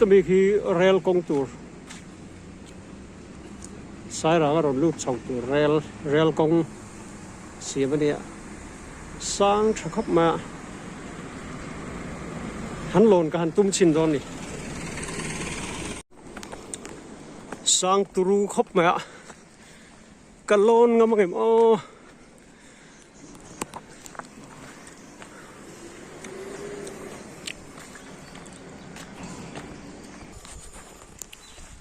ตัวมีคือเรลกงตัวสายหลังเราลูกช่องตัวเรลกงเสียไปเนี่ยสร้างชักเข้ามาหันโลนกับหันตุ้มชินตอนนี้สร้างตรูเข้ามากันโลนงามง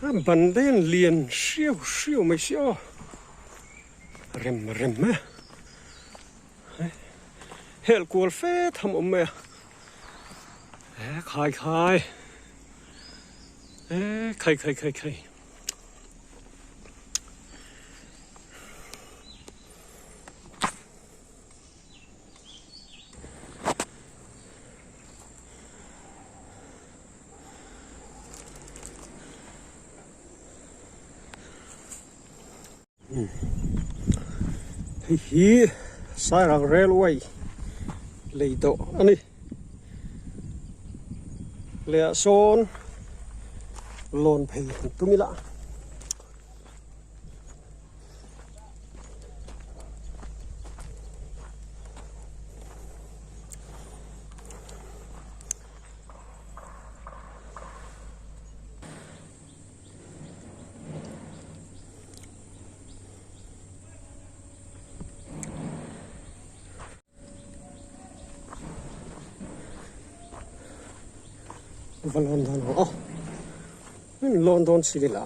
ามบันเดนเลียนเชี่ยวไม่เชี่ยวเร็มไหมเฮลกัวเฟทำอมไหมใครใครฮีสายรางเรลเวย์เลยโตอันนี้เลี้ยโซนโลนเพย์ตุ้มิละวันลอนดอนอ๋อนี่ลอนดอนสิล่ะ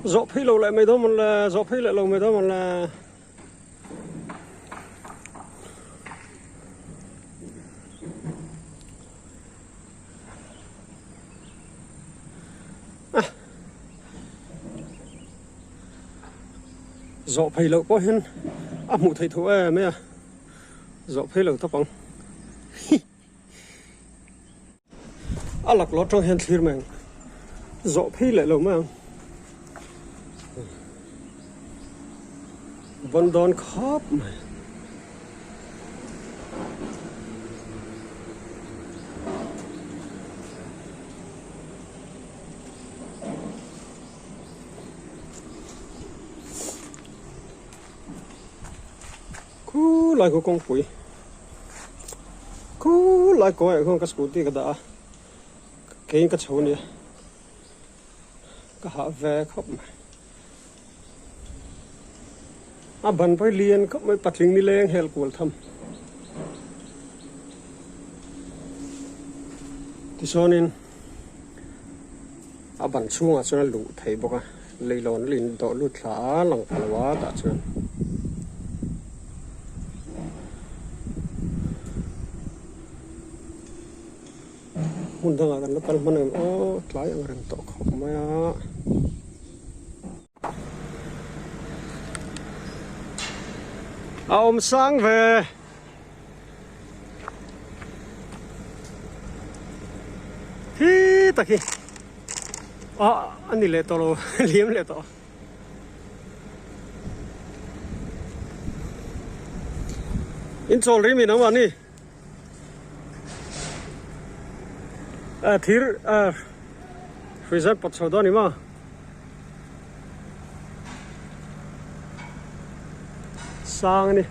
dọ phi lâu lại mấy đó mình là dọ phi lại lâu mấy đó mình là dọ phi lâu có hen mụ thầy thua mấy à dọ phi lâu thấp bằng lạc lót trong hen thir mình dọ phi lại lâu màวันดอนครับคู่ลายก็กงปุ๋ยคู่ลายก็ไอ้คนกับสกูตตี้ก็ได้เก่งกับชาวเนี่ยก็หาแวะครับบันไปเรียนก็ไม่ปัดลิงนี่แรงเฮลกูทำที่โซนินบันช่วงส่วนลุไทยบอกว่าเลยหลอนลินโตลุดขาหลังพลวะแต่ส่วนหุ่นทางกันแล้วกันมันเองโอ้หลายอย่างเรื่องโตขอบมาเอาสร้างเวที่ตะกี้อันนี้เลยตัวเราเลี้ยงเลยตัวอินโซลิมีน้ำวันนี้ทีฟิเซนปัดชาวดานี่มาสร้างนี่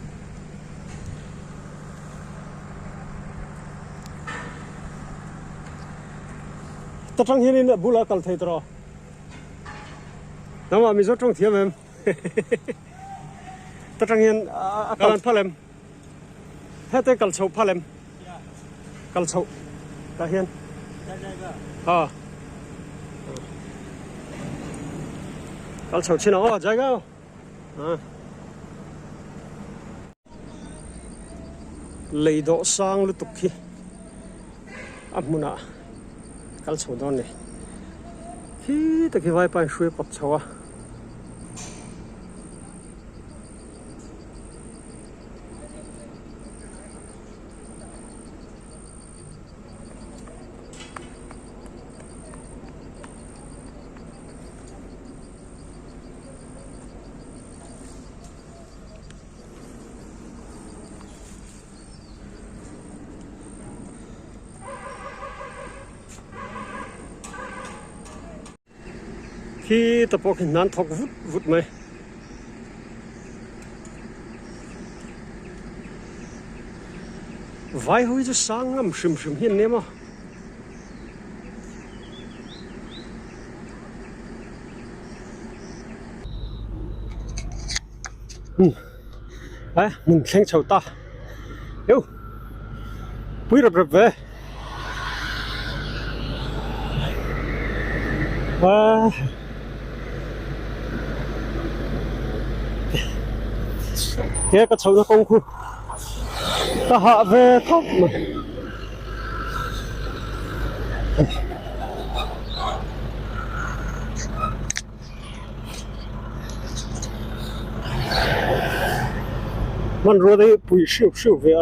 ตัดทางนี้เนี่ยบุลาคัลเทตรอน้ำว่ามีส่วนตรงเทียมเองตัดทางนี้กัลพัลเลมเฮตกัลโชพัลเลมกัลโชตาเฮียน हाँ कल सौ छः आ जाएगा हाँ lấy độ sang lúc tục khi áp muna kal chho don ne khi ta ki vai pan shui pop chawa khi tập bộ hình nan thọc vút vút mày vai hoi cho sang ngam shim shim hiền nè mà à mình khen chào ta yêu quý rập rập về à cái cháu nó công khu ta hạ về khóc mà mình rồi đấy bùi siêu siêu về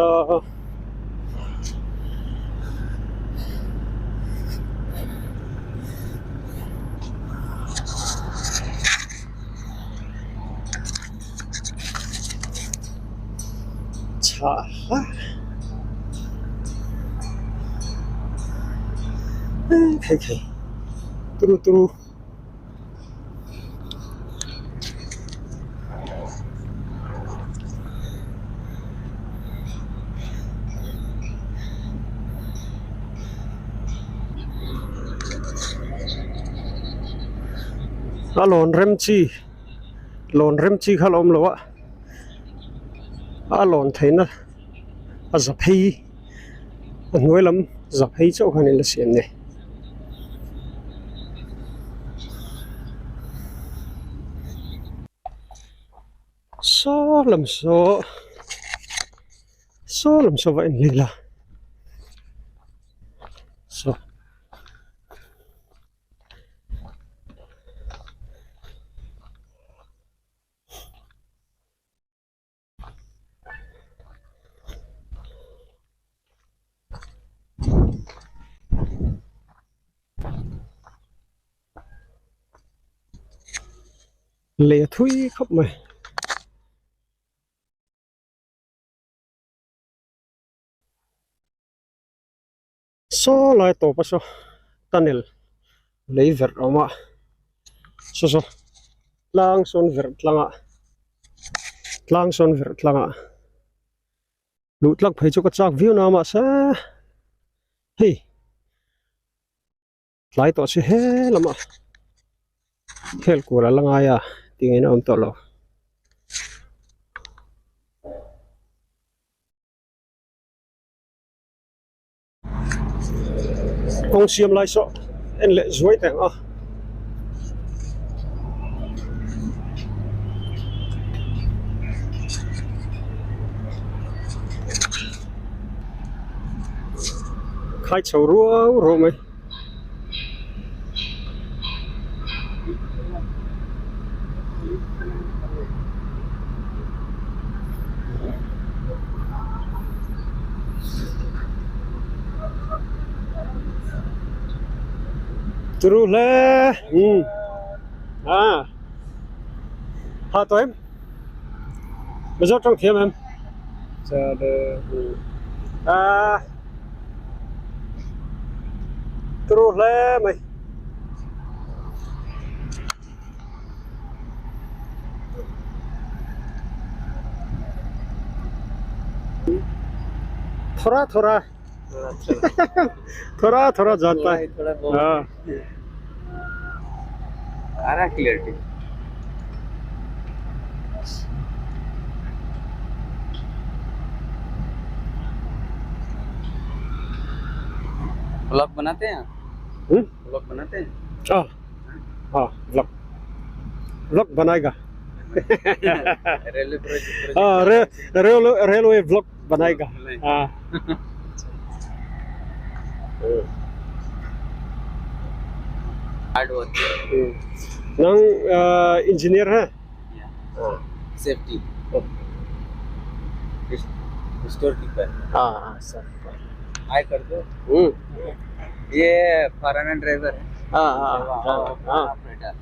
okay. True. Lon rem chi khalom lo a lon theina a zaphei an noilam zaphei chau khani la siam ne so lam so vậy là so lệ thui khóc mày so lại tổ pa so tunnel lấy vẹt ở mà so lang son vẹt langa lụt lắc phải cho cái chắc view nào mà sa hey lại tổ sẽ hết lắm à hel của là langa ya tingin om tolo công xiêm lại so en lệ dối teng à khai chầu rùa rồi mày true le à hả tụi em bây giờ trong thiêm em giờ à true le mày थोड़ा जाता है हाँ आ रहा clarity vlog बनाते हैं ब्लॉग बनाते हैं हाँ हाँ व्लॉग बनाएगा रेलवे प्रोजेक्ट हाँ रेलवे व्लॉग बनाएगा हाँ हार्ड वर्क नंग इंजीनियर है सेफ्टी स्टोर कीपर हाँ सर हाय कर दो ये फॉरेनर ड्राइवर है हाँ operator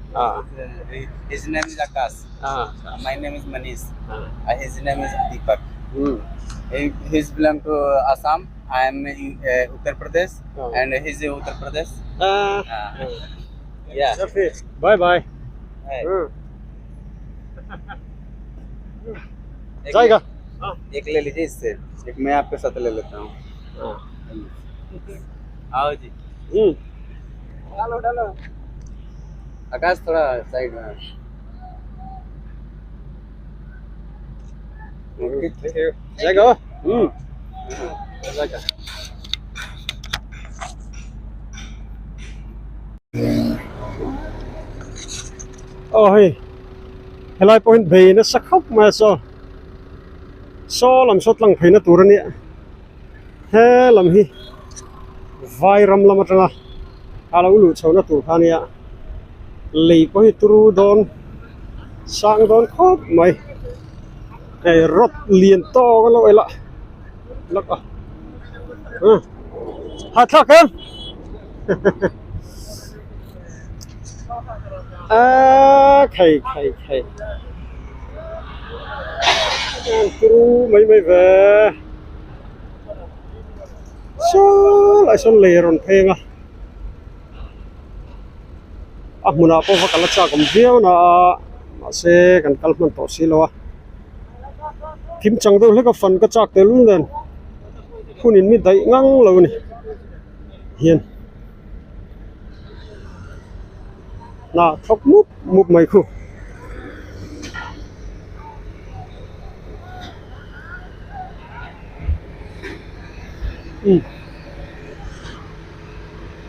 his name is Akash my name is Manish his name is Deepak he is belong to Assam I am in Uttar Pradesh and he is Uttar Pradesh yeah bye bye जाएगा एक ले लीजिए इससे एक मैं आपके साथ ले लेता हूँ आओ जी डालो डालो आकाश थोड़ा साइड में जाएगा जाएगा ôi helai point về nó sắc khóc mà so làm sốt lăng phải nó tụt ra nè thế làm hi vai ram làm ra alo ulu chau nó tụt ra nè lì có hi tru don sang don khóc mày này rót liền to cái lỗi lạ lắc à hạt thắc em khay cứ mấy về số lại số lề rồi phê muốn apa phải kalau cakap video na masih kan kalau man to silo kim chang do leka fan ka chak te lung den kunin mi dai ngang lo ni hiền na thok múp mày khu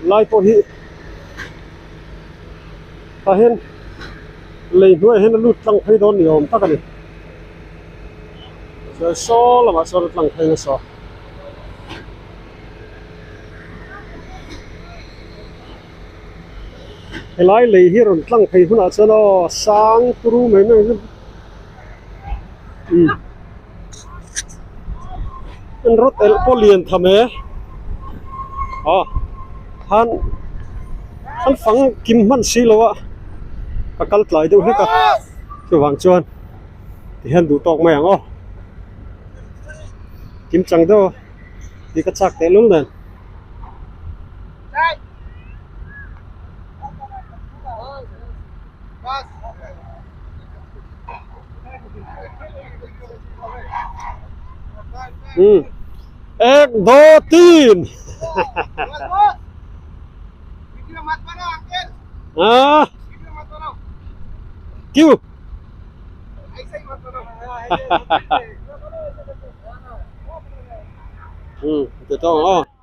lai po hi ta hen lấy nuôi hen lút lăng thấy đón nhiều ta cái này rồi so là mà so lút lăng thấy nó so cái lái lấy hi rồi lăng thấy hôm nào cho nó sáng tru mấy mấy anh rót el po liền thầm ấy han phẳng kim man xí lo á cắt lại đâu hết cả cái vàng chuan thì hen đủ tọc mày ngó kim trắng đâu thì cắt chặt té luôn này एक दो तीन क्यों देता हूँ